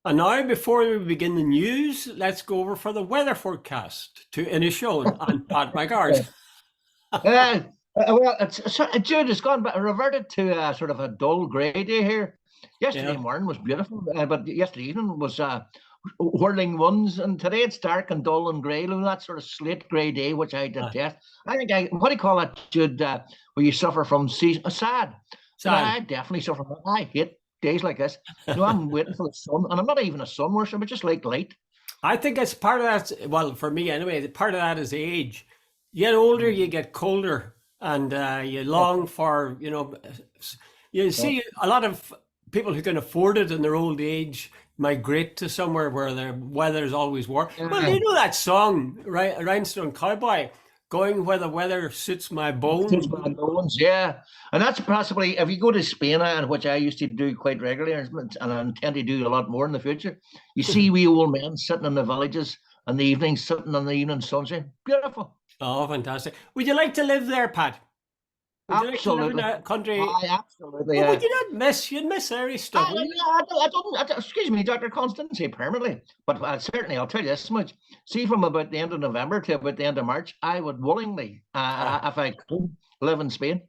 And now, before we begin the news, let's go over for the weather forecast to Inishowen and Pat McGar's. Well, Jude has gone, but reverted to sort of a dull grey day here. Yesterday morning was beautiful, but yesterday evening was whirling winds, and today it's dark and dull and grey, that sort of slate grey day, which I detest. I think what do you call that, Jude, where you suffer from sad? I definitely suffer from that. I hate days like this. I'm waiting for the sun, and I'm not even a sun worshipper, but just like light. I think it's part of that. Well, for me anyway, part of that is age. You get older, you get colder, and you long for, you see a lot of people who can afford it in their old age migrate to somewhere where the weather is always warm. Well, you know that song, right? Rhinestone Cowboy, going where the weather suits my bones. Suits my bones, yeah. And that's possibly, if you go to Spain, which I used to do quite regularly, and I intend to do a lot more in the future, you see wee old men sitting in the villages in the evenings, sitting in the evening sunshine. Beautiful. Oh, fantastic. Would you like to live there, Pat? Would you like to live in a country? Absolutely. Well, would you not miss? You'd miss Irish stuff. I don't, excuse me, Dr. Constancy, permanently. But certainly, I'll tell you this much. See, from about the end of November to about the end of March, I would willingly, if I could, live in Spain.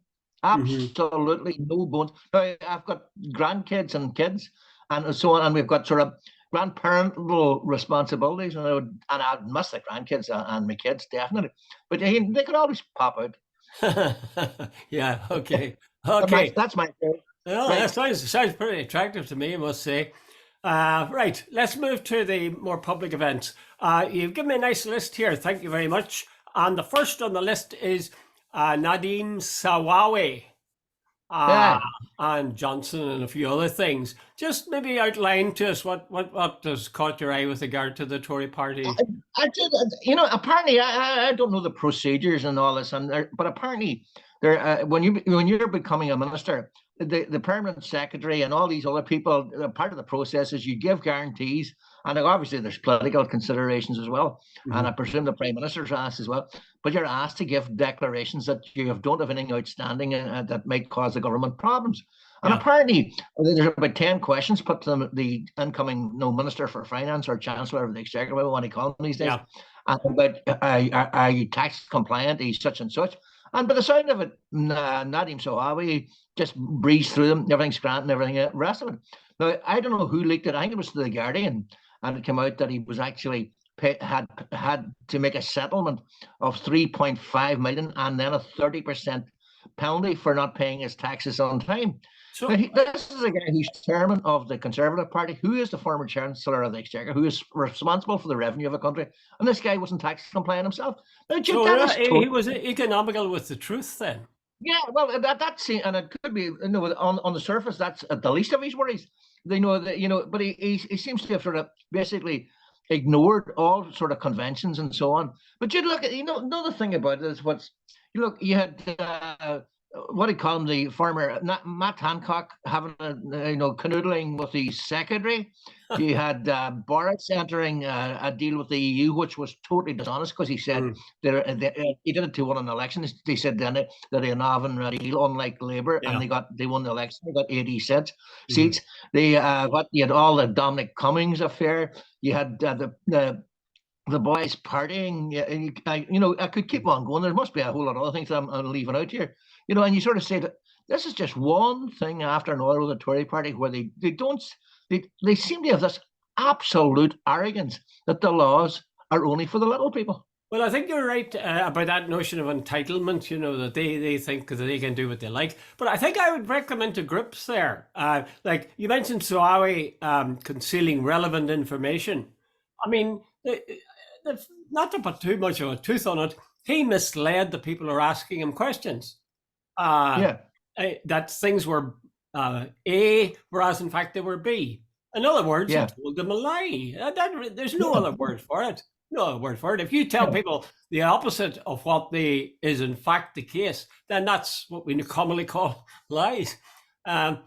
Absolutely no bones. Now, I've got grandkids and kids and so on, and we've got sort of grandparental responsibilities, and I'd miss the grandkids and my kids, definitely. But they could always pop out. Yeah, okay. That's my favorite. Well, right. That sounds pretty attractive to me, I must say. Right, let's move to the more public events. You've given me a nice list here. Thank you very much. And the first on the list is Nadine Sawawi and Johnson and a few other things. Just maybe outline to us what has caught your eye with regard to the Tory party. I did, apparently I don't know the procedures and all this, but apparently when you're becoming a minister, the permanent secretary and all these other people, part of the process is you give guarantees, and obviously there's political considerations as well, and I presume the Prime Minister's asked as well, but you're asked to give declarations that you don't have anything outstanding that might cause the government problems. And apparently there's about 10 questions put to the incoming Minister for Finance or Chancellor of the Exchequer, whatever you want to call them these days, and about are you tax compliant, are you such and such. And by the sound of it, Nadim Sawawi just breezed through them, everything's grand and everything the rest of it. Now, I don't know who leaked it. I think it was to The Guardian, and it came out that he was actually had to make a settlement of 3.5 million and then a 30% penalty for not paying his taxes on time. So this is a guy who's chairman of the Conservative Party, who is the former Chancellor of the Exchequer, who is responsible for the revenue of a country, and this guy wasn't tax compliant himself. Now, he was economical with the truth then. Yeah, well, that's and it could be, on the surface, that's the least of his worries. But he seems to have sort of basically ignored all sort of conventions and so on. But you look at, another thing about it is you had what do you call him, the former Matt Hancock having canoodling with the secretary. You had Boris entering a deal with the EU, which was totally dishonest, because he said he did it to win an election. They said then that they have a deal, unlike Labour, and they won the election. They got 80 seats. You had all the Dominic Cummings affair. You had the boys partying. I could keep on going. There must be a whole lot of other things that I'm leaving out here. And you sort of say that this is just one thing after another with the Tory party, where they seem to have this absolute arrogance that the laws are only for the little people. Well, I think you're right about that notion of entitlement, that they think that they can do what they like. But I think I would break them into groups there. Like you mentioned Sawawi concealing relevant information. I mean, not to put too much of a tooth on it, he misled the people who are asking him questions. That things were A, whereas in fact they were B. In other words, he told them a lie. There's no other word for it. No other word for it. If you tell people the opposite of what is in fact the case, then that's what we commonly call lies. I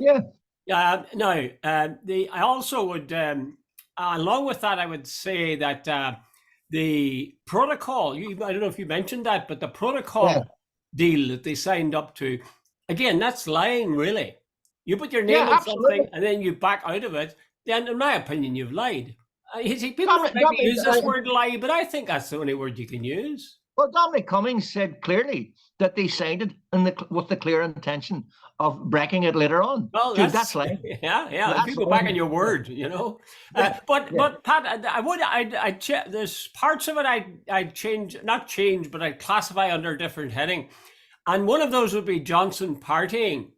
also would, along with that, I would say that the protocol, I don't know if you mentioned that, but the protocol deal that they signed up to, again, that's lying, really. You put your name on something and then you back out of it. then in my opinion, you've lied. You see, people Dominic, don't like to Dominic, use this word lie, but I think that's the only word you can use. well, Dominic Cummings said clearly that they signed it with the clear intention of breaking it later on. Well, Dude, that's lying. yeah. That's If you go back on lying. your word, you know. Yeah, yeah. But Pat, there's parts of it I'd change, not change, but I'd classify under a different heading, and one of those would be Johnson partying.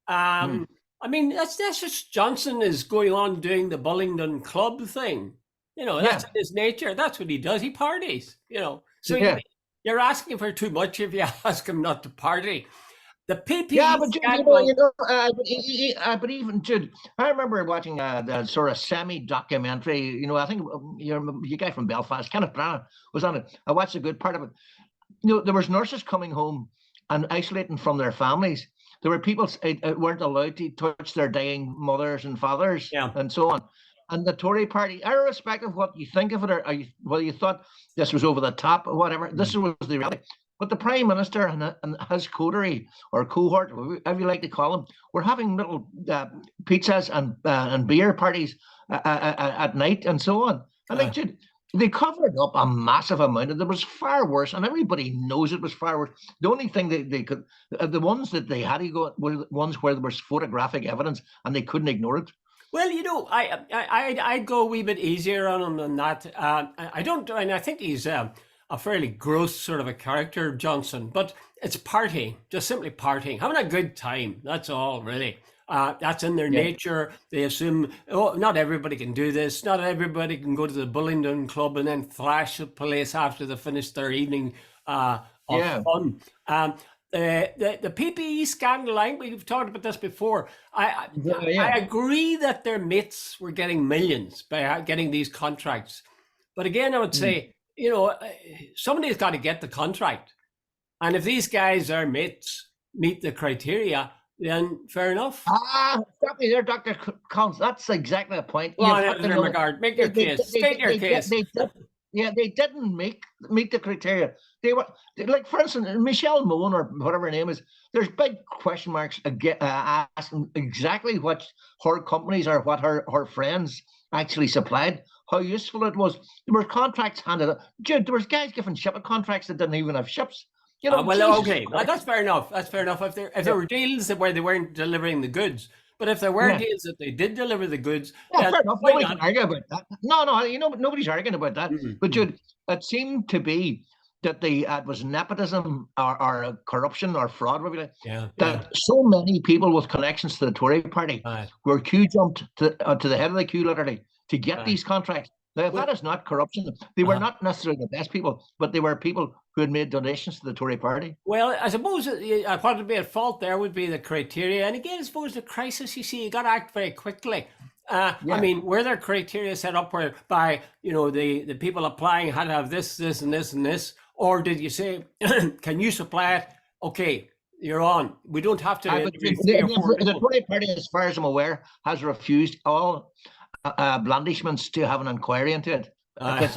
Hmm. I mean, that's just Johnson is going on doing the Bullingdon Club thing. You know, that's Yeah, in his nature. That's what he does. He parties. You know, so yeah. you're asking for too much if you ask him not to party. The Yeah, PPE but scandal. but even Jude, I remember watching the sort of semi-documentary. I think you guy from Belfast, Kenneth Branagh, was on it. I watched a good part of it. There was nurses coming home and isolating from their families. There were people weren't allowed to touch their dying mothers and fathers Yeah. and so on. And the Tory party, irrespective of what you think of it, or whether you thought this was over the top or whatever, this was the reality. But the Prime Minister and his coterie or cohort, whatever you like to call them, were having little pizzas and beer parties at night and so on. And they covered up a massive amount, and it was far worse, and everybody knows it was far worse. The only thing they could, the ones that they had to go were the ones where there was photographic evidence, and they couldn't ignore it. Well, I'd go a wee bit easier on him than that. I don't, and I think he's a fairly gross sort of a character, Johnson. But it's partying, just simply partying, having a good time. That's all, really. That's in their nature. They assume, oh, not everybody can do this. Not everybody can go to the Bullingdon Club and then thrash the place after they finish their evening of fun. The PPE scandal, I think we've talked about this before. I agree that their mates were getting millions by getting these contracts. But again, I would say, somebody's got to get the contract. And if these guys, our mates, meet the criteria, then fair enough. Stop me there, Dr. Collins. That's exactly the point. Well, regard, make your case. State your case. They didn't meet the criteria. They were like, for instance, Michelle Moan or whatever her name is. There's big question marks asking exactly what her companies or what her friends actually supplied, how useful it was. There were contracts handed out. Dude, there was guys given shipping contracts that didn't even have ships. Okay, that's fair enough. That's fair enough. If there were deals where they weren't delivering the goods, but if there were deals that they did deliver the goods, fair enough. Nobody can argue about that. No, nobody's arguing about that. But Jude, it seemed to be that it was nepotism or corruption or fraud, whatever. That so many people with connections to the Tory party were queue jumped to the head of the queue, literally, to get these contracts. Now, that is not corruption. They were not necessarily the best people, but they were people who had made donations to the Tory party. Well, I suppose what would be at fault there would be the criteria. And again, I suppose the crisis, you see, you got to act very quickly. I mean, were there criteria set up whereby, the people applying had to have this, this, and this, and this? Or did you say, can you supply it? Okay, you're on. We don't have to. The Tory party, as far as I'm aware, has refused all blandishments to have an inquiry into it. That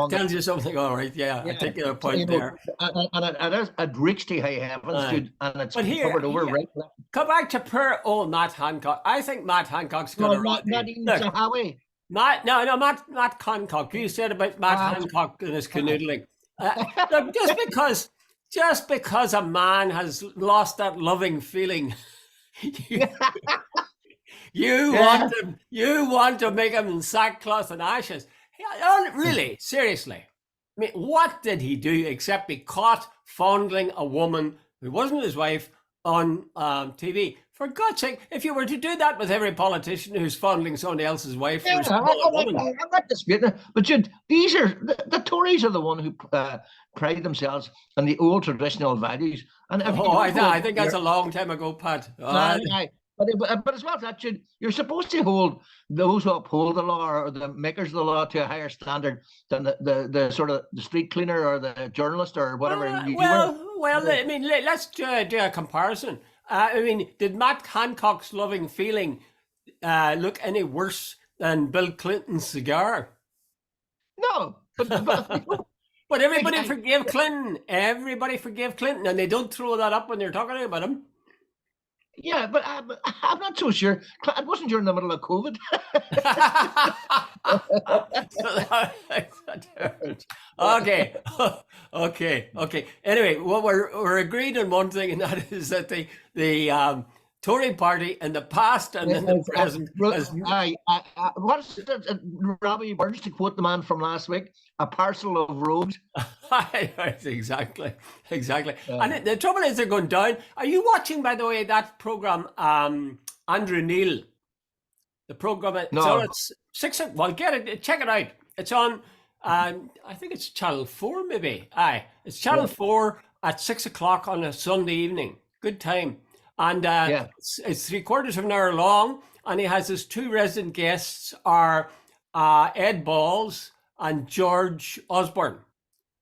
tells you something, all right. Yeah, I take your point there. And it reached to high heavens, dude, and it's covered over right. Come back to poor old Matt Hancock. I think Matt Hancock's got a right. Not even Sahawi. Matt Hancock. You said about Matt Hancock and his canoodling. Look, just because a man has lost that loving feeling, you want to make him in sackcloth and ashes. Really, seriously. I mean, what did he do except be caught fondling a woman who wasn't his wife on TV? For God's sake, if you were to do that with every politician who's fondling somebody else's wife, I'm not disputing it. But Jude, these are the Tories are the one who pride themselves on the old traditional values. And I think that's a long time ago, Pat. But as well as that, you're supposed to hold those who uphold the law or the makers of the law to a higher standard than the sort of the street cleaner or the journalist or whatever. I mean, let's do a comparison. I mean, did Matt Hancock's loving feeling look any worse than Bill Clinton's cigar? No, but everybody forgave Clinton. Everybody forgave Clinton, and they don't throw that up when they're talking about him. Yeah, but I'm not so sure. It wasn't during the middle of COVID. Okay, okay. Anyway, well, we're agreed on one thing, and that is that the Tory party in the past and in the present has What is it, Robbie Burns, to quote the man from last week, a parcel of rogues. Right, exactly. And the trouble is, they're going down. Are you watching, by the way, that program, Andrew Neil? The program, it's on No, at 6. Well, get it, check it out. It's on, I think it's Channel 4, maybe. Aye, it's Channel yeah, 4 at 6 o'clock on a Sunday evening. Good time. And yeah, it's 3/4 of an hour long. And he has his two resident guests are Ed Balls and George Osborne.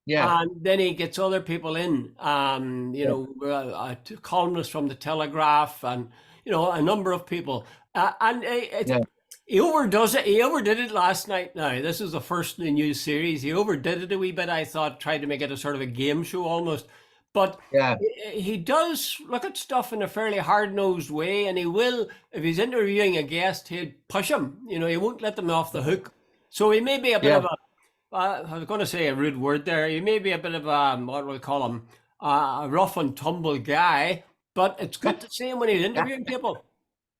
yeah, And then he gets other people in, yeah, columnists from the Telegraph and, a number of people. And yeah, he overdoes it. He overdid it last night. Now, this is the first in the new series. He overdid it a wee bit, I thought, tried to make it a sort of a game show almost. But yeah, he does look at stuff in a fairly hard-nosed way, and he will, if he's interviewing a guest, he'll push him. He won't let them off the hook. So he may be a bit yeah. of a, I was going to say a rude word there. He may be a bit of a, what do we call him, a rough and tumble guy, but it's good to see him when he's interviewing people.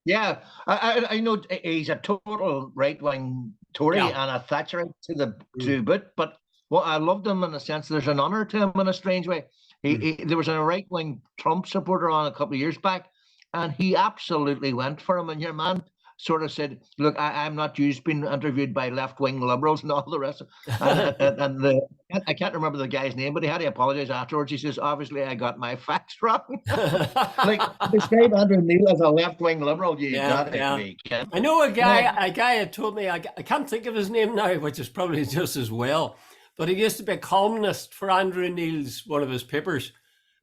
Yeah, I know he's a total right-wing Tory Yeah. and a Thatcherite to boot, but what I loved him in the sense there's an honour to him in a strange way. There was a right-wing Trump supporter on a couple of years back, and he absolutely went for him. And your man sort of said, "Look, I'm not used being interviewed by left-wing liberals and all the rest." I can't remember the guy's name, but he had to apologise afterwards. He says, "Obviously, I got my facts wrong." Like, describe Andrew Neil as a left-wing liberal, you got to be kidding. I know a guy had told me, I can't think of his name now, which is probably just as well, but he used to be a columnist for Andrew Neil's, one of his papers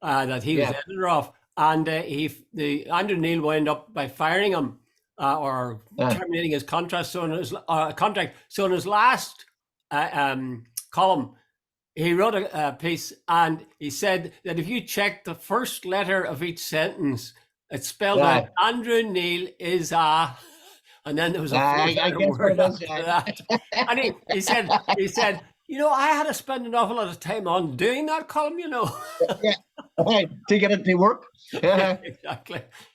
that he was editor of. And Andrew Neil wound up by firing him or terminating his contract. So in his last column, he wrote a piece, and he said that if you check the first letter of each sentence, it's spelled out Andrew Neil is a, and then there was a word after that. And he said, I had to spend an awful lot of time on doing that column, Yeah, to get it to work. Yeah.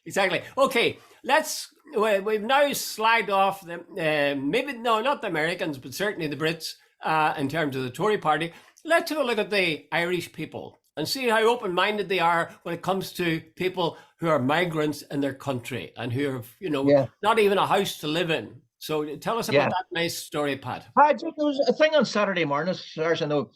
Exactly. Okay, we've now slagged off maybe, no, not the Americans, but certainly the Brits in terms of the Tory party. Let's have a look at the Irish people and see how open-minded they are when it comes to people who are migrants in their country and who have, not even a house to live in. So tell us about that nice story, Pat. There was a thing on Saturday morning, I know,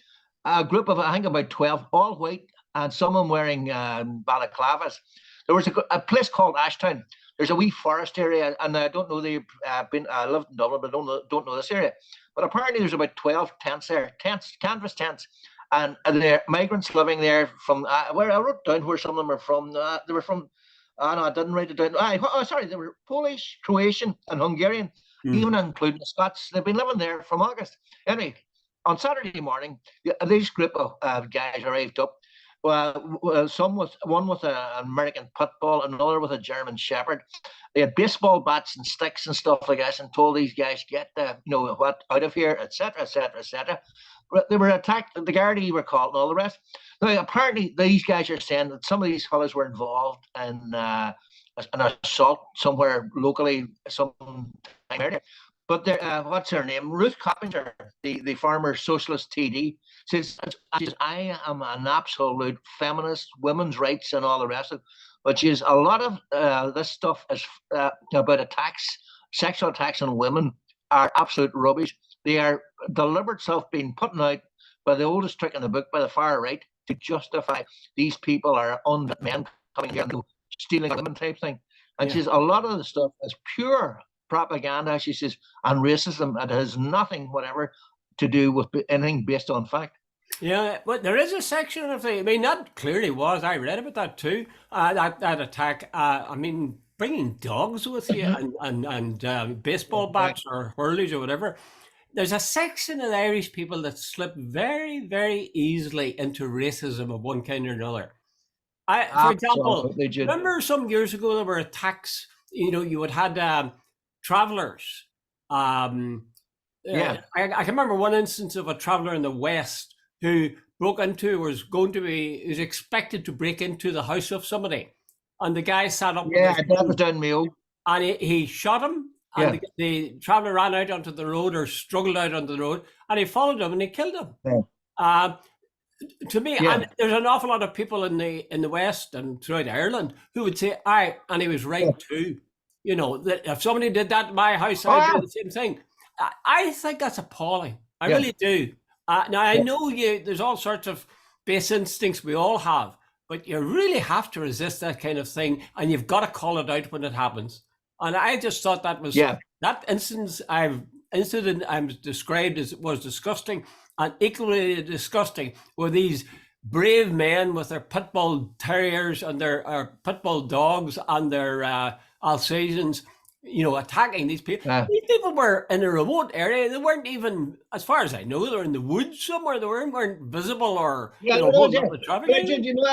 a group of, I think, about 12, all white, and some of them wearing balaclavas. There was a place called Ashtown. There's a wee forest area, and I don't know, I lived in Dublin, but don't know this area. But apparently there's about 12 tents there, canvas tents, and there are migrants living there from, where I wrote down where some of them are from. They were from, no, I didn't write it down. Sorry, they were Polish, Croatian, and Hungarian, even including the Scots. They've been living there from August. Anyway, on Saturday morning, this group of guys arrived up. One with an American pit bull, another with a German Shepherd. They had baseball bats and sticks and stuff like this, and told these guys, get what out of here, etc., etc., etc. They were attacked. The Gardaí were called and all the rest. Now, apparently, these guys are saying that some of these fellas were involved in an assault somewhere locally, some time earlier. But what's her name? Ruth Coppinger, the former socialist TD, says, I am an absolute feminist, women's rights and all the rest of it. But she's a lot of this stuff is about sexual attacks on women are absolute rubbish. They are deliberate stuff being put out by the oldest trick in the book by the far right to justify these people are unfit men coming here and stealing women type thing. And she's a lot of the stuff is pure propaganda, she says, and racism. It has nothing whatever to do with anything based on fact. Yeah, but there is a section of that clearly was, I read about that too, that attack. Bringing dogs with you and baseball bats or hurleys or whatever. There's a section of Irish people that slip very, very easily into racism of one kind or another. For example, Absolutely, Jude. remember some years ago there were attacks. You know, you had travelers. Yeah. I can remember one instance of a traveler in the West who was expected to break into the house of somebody, and the guy sat up with Yeah, his that was gun, down Mayo. and he shot him, and Yeah. the traveler ran out onto the road or struggled out onto the road, and he followed him and he killed him. Yeah. To me, Yeah. and there's an awful lot of people in the West and throughout Ireland who would say, "Aye," and he was right too. You know, that if somebody did that in my house, I'd do the same thing. I think that's appalling. I really do. Now I know there's all sorts of base instincts we all have, but you really have to resist that kind of thing, and you've got to call it out when it happens. And I just thought that was that incident I'm described as was disgusting, and equally disgusting were these brave men with their pit bull terriers and their pit bull dogs and their Alsatians, you know, attacking these people. These people were in a remote area. They weren't even, as far as I know, they were in the woods somewhere. They weren't visible or holding up the traffic. You know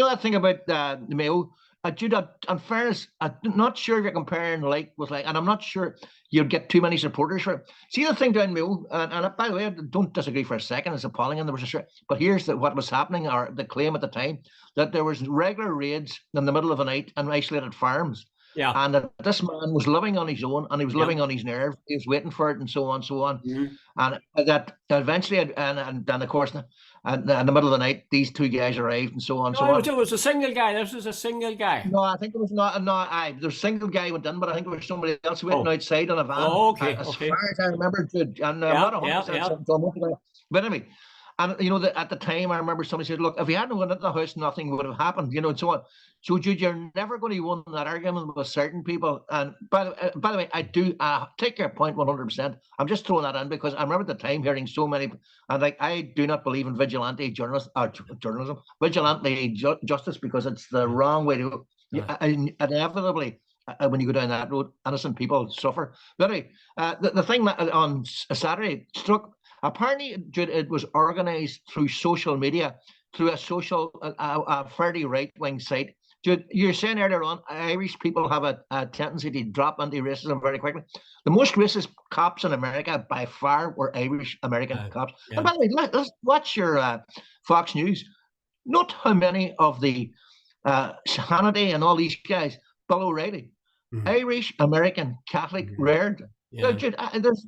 that thing about the Mayo. Jude, in fairness, I'm not sure if you're comparing like with like, and I'm not sure you'll get too many supporters for it. See the thing down Mayo, and by the way, I don't disagree for a second. It's appalling, and there was but here's what was happening, or the claim at the time, that there was regular raids in the middle of the night on isolated farms. Yeah. And that this man was living on his own, and he was living on his nerve. He was waiting for it, and so on, so on. Mm-hmm. And that eventually, and of course, in the middle of the night, these two guys arrived, and so on, so on. It was a single guy. This was a single guy. No, I think it was not. No, the single guy went in, but I think it was somebody else waiting outside on a van. Oh, okay. As far as I remember, Jude, and I'm not 100%. But anyway. And you know that at the time, I remember somebody said, "Look, if he hadn't went into the house, nothing would have happened." You know, and so on. So, Jude, you're never going to win that argument with certain people. And by the way, I do take your point 100%. I'm just throwing that in because I remember at the time hearing so many, and like I do not believe in vigilante journalism, vigilante justice, because it's the wrong way to. Inevitably, when you go down that road, innocent people suffer. But anyway, the thing on Saturday struck. Apparently, Jude, it was organised through social media, through a fairly right-wing site. Jude, you were saying earlier on, Irish people have a tendency to drop anti-racism very quickly. The most racist cops in America, by far, were Irish-American cops. Yeah. And by the way, let's watch your Fox News. Note how many of the Hannity and all these guys, Bill O'Reilly, Irish-American Catholic, reared. Yeah. Jude,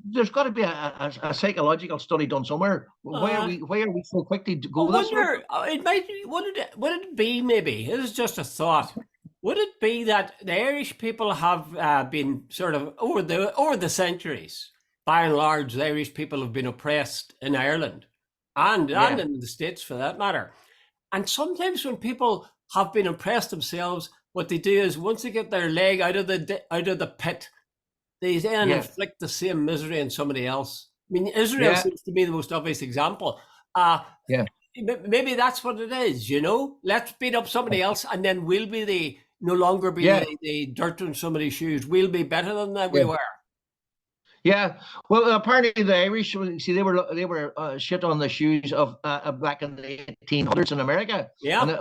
there's got to be a psychological study done somewhere. Why are we so quick to go this way? It might. Would it be maybe? It is just a thought. Would it be that the Irish people have been sort of over the centuries, by and large, the Irish people have been oppressed in Ireland, and in the States for that matter. And sometimes when people have been oppressed themselves, what they do is once they get their leg out of the pit, they then inflict the same misery on somebody else. I mean, Israel seems to be the most obvious example. Maybe that's what it is, you know? Let's beat up somebody else, and then we'll be no longer be the dirt on somebody's shoes. We'll be better than that we were. Yeah, well, apparently the Irish, see, they were shit on the shoes of back in the 1800s in America. Yeah. And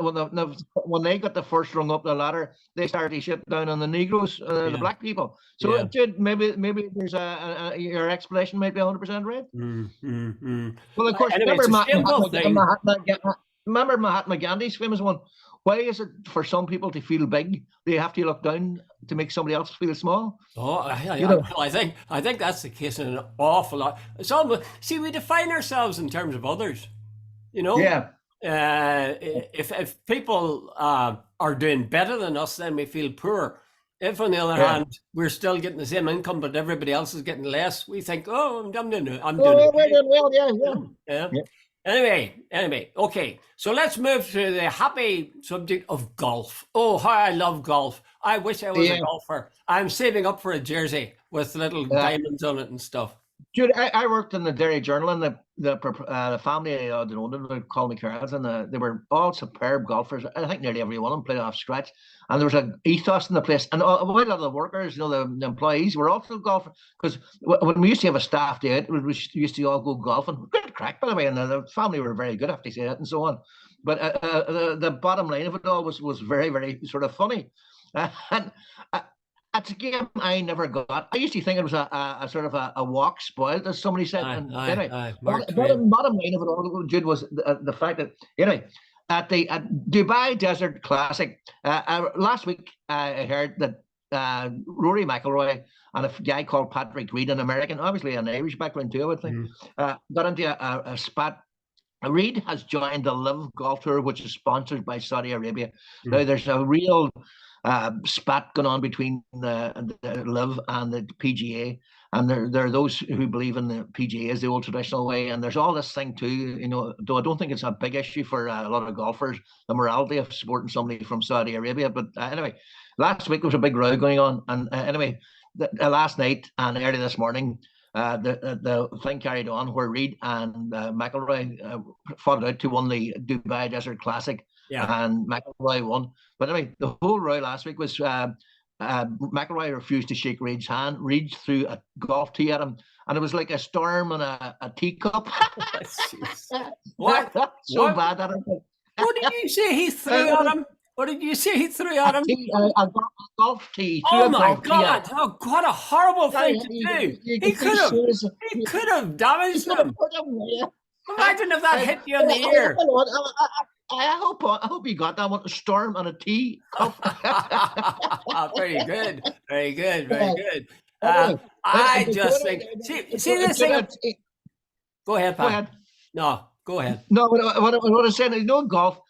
when they got the first rung up the ladder, they started to shit down on the Negroes, the black people. So, Jude, maybe there's your explanation might be 100% right. Well, of course, anyway, remember Mahatma Gandhi's famous one. Why is it for some people to feel big, they have to look down to make somebody else feel small? Oh, I think that's the case in an awful lot. It's almost, see, we define ourselves in terms of others, you know? Yeah. If people are doing better than us, then we feel poor. If, on the other hand, we're still getting the same income, but everybody else is getting less, we think, oh, I'm doing it. We're doing well, yeah. Anyway, okay. So let's move to the happy subject of golf. Oh, how I love golf. I wish I was a golfer. I'm saving up for a jersey with little diamonds on it and stuff. Jude, I worked in the Dairy Journal, and the family that owned it, they called me Carls, and they were all superb golfers. I think nearly every one of them played off scratch, and there was an ethos in the place. And a lot of the workers, the employees, were also golfers. Because when we used to have a staff day, we used to all go golfing. Good crack, by the way, and the family were very good, I have to say that, and so on. But the bottom line of it all was very, very sort of funny. And it's a game I never got. I used to think it was a sort of a walk spoiled, as somebody said. Bottom line of it all, Jude, was the fact that, at the Dubai Desert Classic, last week I heard that Rory McIlroy and a guy called Patrick Reed, an American, obviously an Irish background too, I would think, got into a spat. Reed has joined the Live Golf Tour, which is sponsored by Saudi Arabia. Now, there's a real spat going on between the Live and the PGA, and there are those who believe in the PGA as the old traditional way, and there's all this thing too, though I don't think it's a big issue for a lot of golfers, the morality of supporting somebody from Saudi Arabia. But anyway, last week there was a big row going on, and anyway, last night and early this morning, the thing carried on where Reed and McIlroy fought it out to win the Dubai Desert Classic, and McIlroy won. But anyway, the whole row last week was McIlroy refused to shake Reed's hand. Reed threw a golf tee at him, and it was like a storm in a teacup. What? So bad at him. What did you say he threw at him? What did you say he threw at him? A golf tee. Oh my God! Oh, what a horrible thing to do! He could have damaged him. Imagine if that hit you in the ear. I hope he got that one. A storm and a tea. Very good. Very good. Very good. I just think. See this thing. Go ahead, Pat. Go ahead. No, go ahead. No, what I said, golf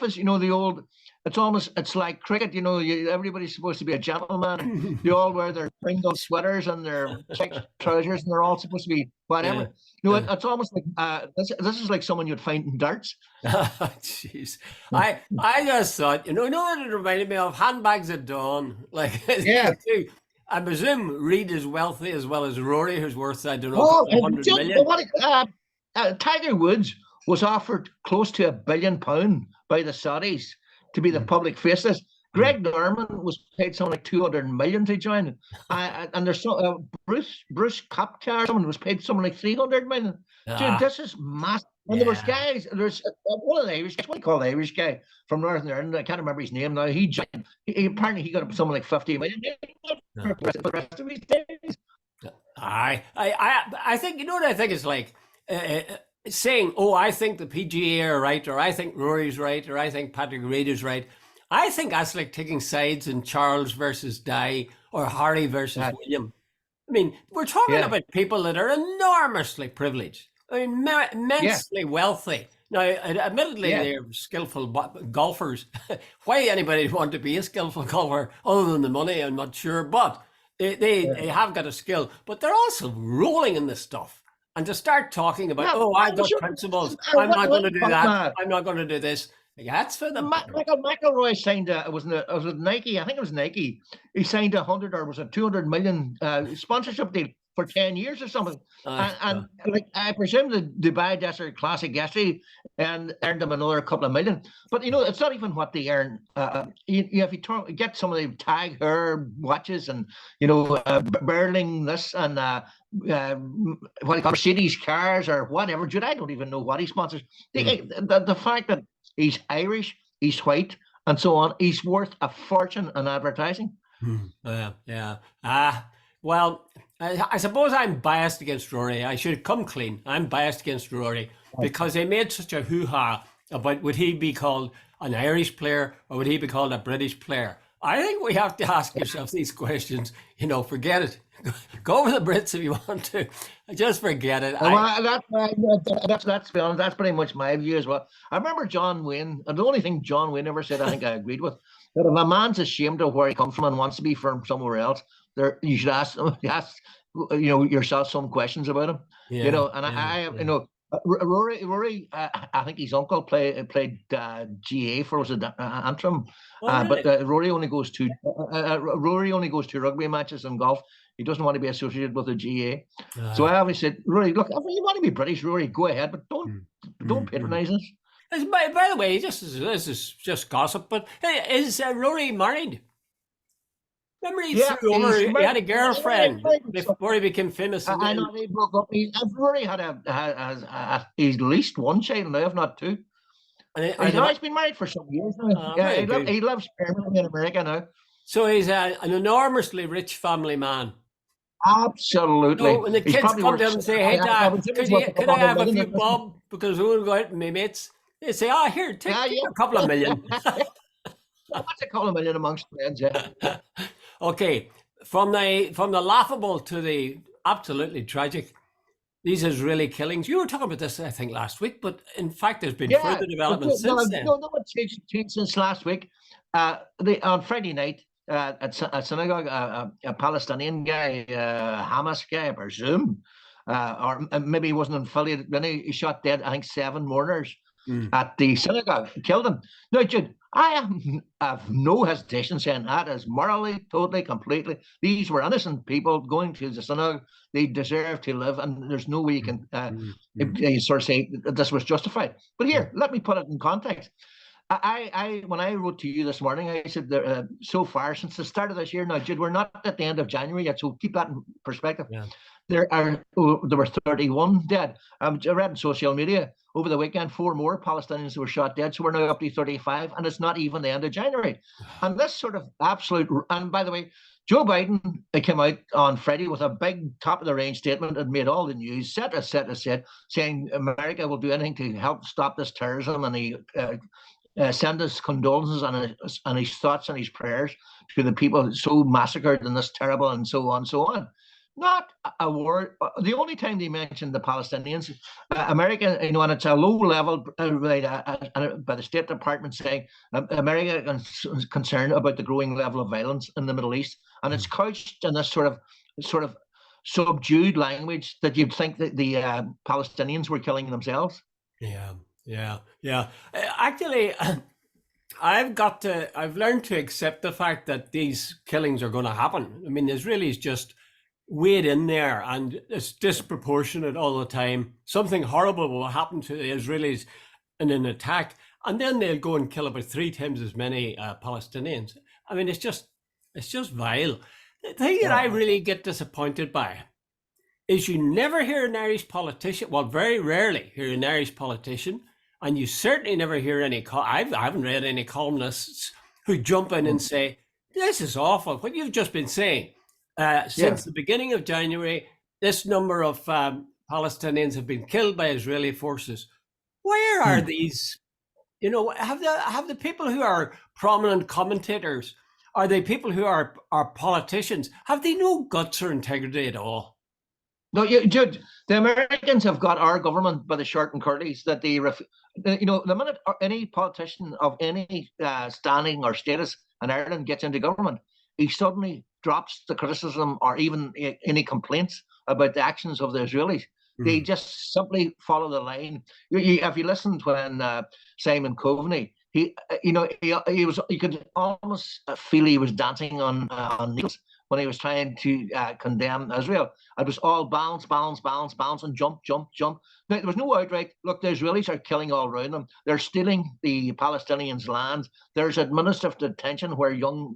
is, the old. It's like cricket, everybody's supposed to be a gentleman. They all wear their Pringle sweaters and their check trousers, and they're all supposed to be whatever. It's almost like this is like someone you'd find in darts. Jeez, I just thought, what it reminded me of? Handbags at dawn. Like, I presume Reed is wealthy as well as Rory, who's worth, I don't know, 100 million. Tiger Woods was offered close to £1 billion by the Saudis to be the public face of this. Greg Norman was paid something like 200 million to join, and there's Bruce Koepka, someone was paid something like 300 million. Dude, this is massive. And there was guys. There's one of the Irish guys. What do you call the Irish guy from Northern Ireland? I can't remember his name now. He joined. Apparently he got something like 50 million for the rest of his days. I think, what I think is like saying, I think the PGA are right, or I think Rory's right, or I think Patrick Reed is right. I think that's like taking sides in Charles versus Di, or Harry versus William. I mean, we're talking about people that are enormously privileged. I mean, immensely wealthy. Now, admittedly, they're skillful golfers. Why anybody would want to be a skillful golfer, other than the money, I'm not sure. But they have got a skill. But they're also rolling in this stuff. And to start talking about, I've got principles. I'm not going to do that. I'm not going to do this. That's for them. McIlroy signed was it Nike? I think it was Nike. He signed 100 or was it 200 million sponsorship deal for 10 years or something. And I presume the Dubai Desert Classic yesterday and earned them another couple of million. But it's not even what they earn. If you get some of the Tag Heuer watches and Berling this and what do you call Mercedes cars or whatever, dude, I don't even know what he sponsors. The fact that he's Irish, he's white, and so on, he's worth a fortune in advertising. Well, I suppose I'm biased against Rory. I should come clean. I'm biased against Rory because they made such a hoo-ha about would he be called an Irish player or would he be called a British player. I think we have to ask yourself these questions. Forget it. Go with the Brits if you want to. Just forget it. That's pretty much my view as well. I remember John Wayne, and the only thing John Wayne ever said, I think I agreed with, that if a man's ashamed of where he comes from and wants to be from somewhere else, you should ask yourself some questions about him. And I Rory, I think his uncle played GA for was it Antrim, Oh, really? but Rory only goes to rugby matches and golf. He doesn't want to be associated with the GA. So I always said, Rory, look, if you want to be British, Rory, go ahead, but don't patronise us. By the way, this is just gossip, but is Rory married? Remember he threw over, he had a girlfriend before he became famous. I know they broke up. Rory had at least one child now, if not two. He's been married for some years now. He lives permanently in America now. So he's an enormously rich family man. Absolutely. So when the kids come to him and say, "Hey, Dad, could I have a few bob because we want to go out with my mates?" They say, "Oh, here, take a couple of million." What's a couple of million amongst friends? Yeah. Okay, from the laughable to the absolutely tragic, these Israeli killings. You were talking about this, I think, last week, but in fact, there's been further developments since then. No, it changed since last week. On Friday night at synagogue, a Palestinian guy, Hamas guy, I presume, or maybe he wasn't affiliated. Then he shot dead, I think, 7 mourners at the synagogue, killed them. Now, Jude, I have no hesitation saying that is morally, totally, completely. These were innocent people going to the synagogue. They deserve to live, and there's no way you can sort of say that this was justified. But here, let me put it in context. When I wrote to you this morning, I said so far since the start of this year. Now, Jude, we're not at the end of January yet, so keep that in perspective. Yeah. There were 31 dead. I read on social media over the weekend 4 more Palestinians were shot dead, so we're now up to 35, and it's not even the end of January. And this sort of absolute. And by the way, Joe Biden came out on Friday with a big top of the range statement and made all the news, saying America will do anything to help stop this terrorism, and he send his condolences and his thoughts and his prayers to the people so massacred in this terrible and so on, so on. Not a word. The only time they mentioned the Palestinians, America, and it's a low level by the State Department saying America is concerned about the growing level of violence in the Middle East, and it's couched in this sort of subdued language that you'd think that the Palestinians were killing themselves. Yeah. Actually, I've learned to accept the fact that these killings are going to happen. I mean, the Israelis just wade in there, and it's disproportionate all the time. Something horrible will happen to the Israelis in an attack, and then they'll go and kill about 3 times as many Palestinians. I mean, it's just vile. The thing that I really get disappointed by is you never hear an Irish politician, well, very rarely hear an Irish politician, and you certainly never hear any, I haven't read any columnists who jump in and say, this is awful, what you've just been saying. Since the beginning of January, this number of Palestinians have been killed by Israeli forces. Where are these, have the people who are prominent commentators, are they people who are politicians, have they no guts or integrity at all? No, Jude, the Americans have got our government by the short and curlies that they, the minute any politician of any standing or status in Ireland gets into government, he suddenly drops the criticism or even any complaints about the actions of the Israelis. They just simply follow the line. If you listened when Simon Coveney, you could almost feel he was dancing on needles when he was trying to condemn Israel. It was all balance, and jump. Now, there was no outright, look, the Israelis are killing all around them. They're stealing the Palestinians' land. There's administrative detention where young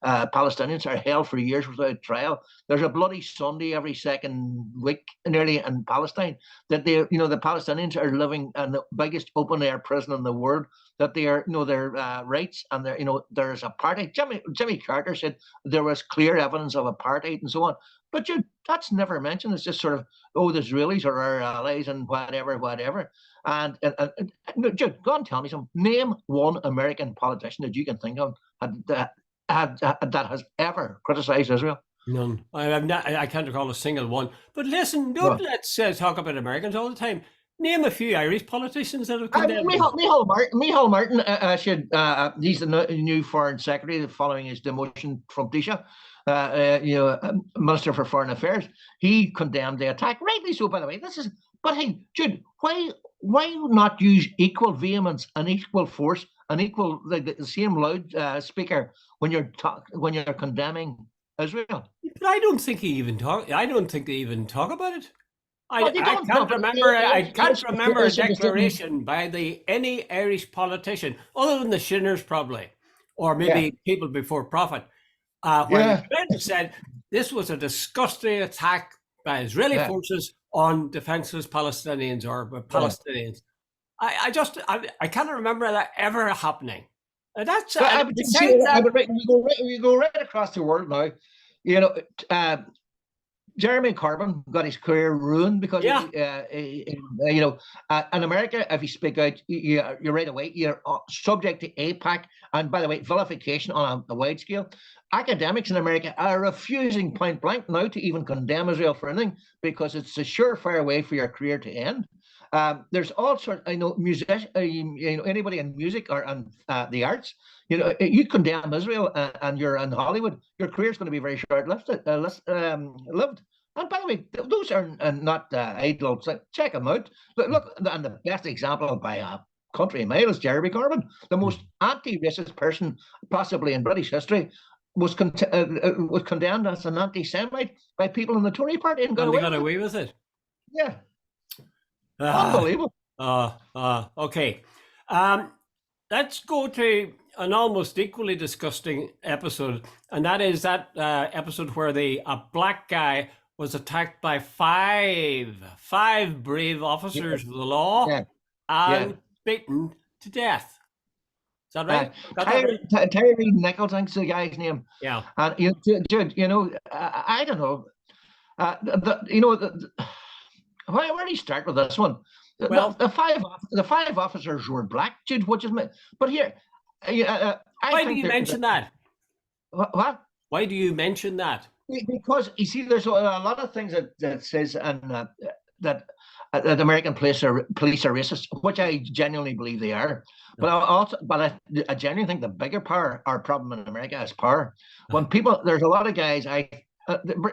Palestinians are held for years without trial. There's a bloody Sunday every second week nearly in Palestine that the Palestinians are living in the biggest open-air prison in the world, that they are, their rights and their, there's apartheid. Jimmy Carter said there was clear evidence of apartheid and so on. But that's never mentioned. It's just sort of, the Israelis are our allies and whatever. And Jude, go and tell me something. Name one American politician that you can think of that has ever criticized Israel. None. I can't recall a single one. But listen, let's talk about Americans all the time. Name a few Irish politicians that have condemned. Micheál Martin he's the new foreign secretary following his demotion from Taoiseach. Minister for Foreign Affairs, he condemned the attack, rightly so, by the way. This is but hey, Jude, why not use equal vehemence and equal force and equal the same loud speaker when you're condemning Israel? But I don't think he even talk. I don't think they even talk about it. But they I don't. No, can't but remember. I can't remember a listen, declaration by any Irish politician, other than the Shinners probably, or maybe yeah, people before Prophet, where yeah, they went and said this was a disgusting attack by Israeli yeah, forces on defenseless Palestinians or yeah. Palestinians. I can't remember that ever happening. That's But you see, besides that. we go right across the world now. You know, Jeremy Corbyn got his career ruined because Yeah, in America, if you speak out, you're right away. You're subject to APAC, and by the way, vilification on a wide scale. Academics in America are refusing point blank now to even condemn Israel for anything because it's a surefire way for your career to end. There's all sorts. I know anybody in music or the arts. You condemn Israel and you're in Hollywood, your career's going to be very short-lived. Lived. And by the way, those are not idols. Check them out. Look, and the best example by a country mile is Jeremy Corbyn, the most anti-racist person possibly in British history, was condemned as an anti-Semite by people in the Tory party and and they got away with it. Yeah, Ah, unbelievable. Okay. Let's go to an almost equally disgusting episode, and that is that episode where a black guy was attacked by five brave officers of the law Yeah, and yeah. beaten to death. Is that right? Terry Nichols, I think's the guy's name. Yeah. And Jude, I don't know. Where do you start with this one? Well, the five officers were black, Jude, which is. But here, why do you mention that? What? Why do you mention that? Because you see, there's a lot of things that says and that American police are racist, which I genuinely believe they are. But I genuinely think the bigger problem in America is power. When there's a lot of guys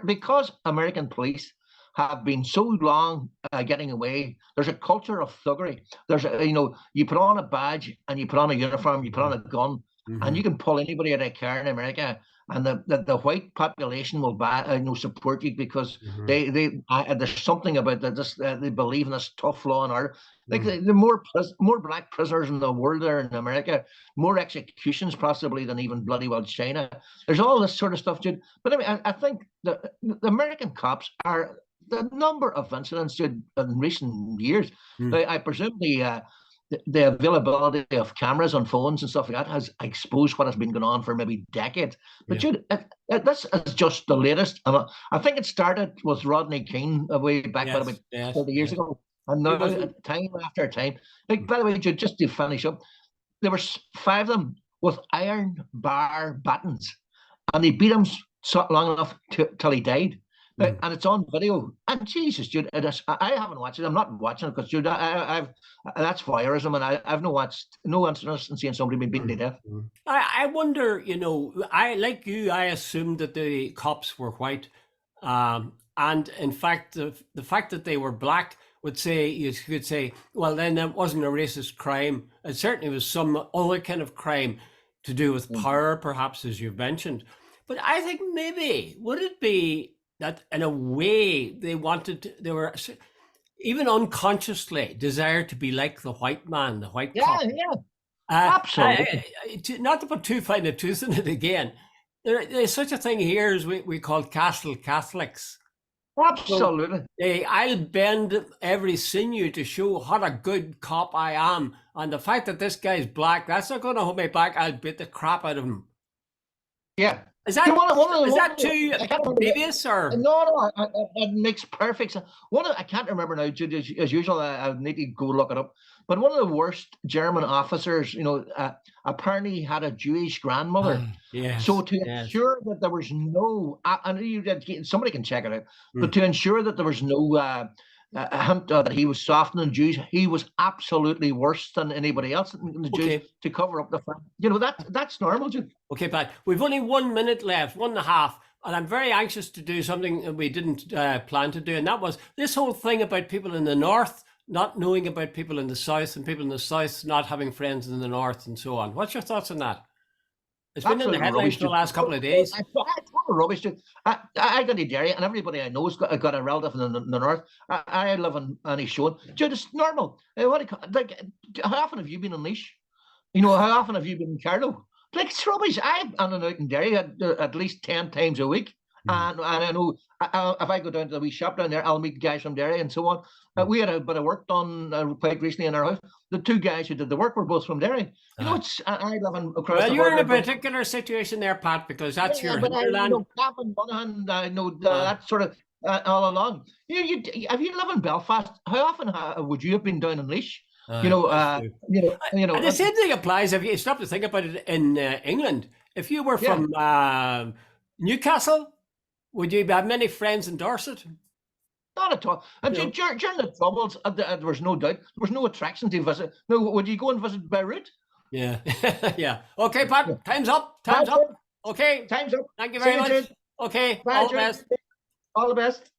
because American police have been so long getting away. There's a culture of thuggery. You put on a badge and you put on a uniform, you put on a gun, and you can pull anybody out of a car in America, and the white population will support you because there's something about that. They believe in this tough law and order. Like the more black prisoners in the world there in America, more executions possibly than even bloody well China. There's all this sort of stuff, Jude. But I mean, I think the American cops are. The number of incidents in recent years, I presume the availability of cameras on phones and stuff like that has exposed what has been going on for maybe decades. But Jude, this is just the latest. And I think it started with Rodney King way back about 30 years ago. And now, time after time. Like, by the way, Jude, just to finish up, there were 5 of them with iron bar battens. And they beat him long enough till he died. And it's on video. And Jesus, Jude, I haven't watched it. I'm not watching it because, Jude, that's voyeurism, and I've no interest in seeing somebody being beaten to death. I wonder, I assumed that the cops were white, and in fact, the fact that they were black you could say, well, then that wasn't a racist crime. It certainly was some other kind of crime to do with power, perhaps, as you've mentioned. But I think maybe would it be that in a way they were even unconsciously desired to be like the white man, the white cop. Yeah, absolutely. Not to put too fine a tooth in it again, there's such a thing here as we call castle Catholics. Absolutely. So, I'll bend every sinew to show what a good cop I am. And the fact that this guy's black, that's not going to hold me back. I'll beat the crap out of him. Yeah. Is that too previous or no? It makes perfect sense. I can't remember now. As usual, I need to go look it up. But one of the worst German officers, apparently had a Jewish grandmother. Yes. So to ensure that there was no, somebody can check it out. But to ensure that there was no hint that he was softening Jews, he was absolutely worse than anybody else in the Jews to cover up the fact. That's normal, Jim. Okay, Pat, we've only 1 minute left, 1.5. and I'm very anxious to do something that we didn't plan to do, and that was this whole thing about people in the north not knowing about people in the south, and people in the south not having friends in the north, and so on. What's your thoughts on that? It's been in the Absolutely headlines rubbish. for the last couple of days. I total rubbish. I got to Derry, and everybody I know has got a relative in the north. I live in Anishone. Dude, it's normal. Like, how often have you been in Laois? You know, how often have you been in Carlow? Like, it's rubbish. I'm in and out in Derry at least 10 times a week. And I know if I go down to the wee shop down there, I'll meet guys from Derry and so on. We had a bit of work done quite recently in our house. The two guys who did the work were both from Derry. You know, I live across Well, the you're in border. a particular situation there, Pat, because that's your But I hinterland. know Cavan, Monaghan, I know that sort of all along. Have you lived in Belfast? How often would you have been down in Laois? You know, And the same thing applies if you stop to think about it in England. If you were from Newcastle, would you have many friends in Dorset? not at all. And during the Troubles, there was no doubt. There was no attraction to visit. No, would you go and visit Beirut? Yeah. Yeah. Okay, Pat, time's up. Time's up. Okay. Time's up. Thank you very much. Okay. Bye, All the best. All the best.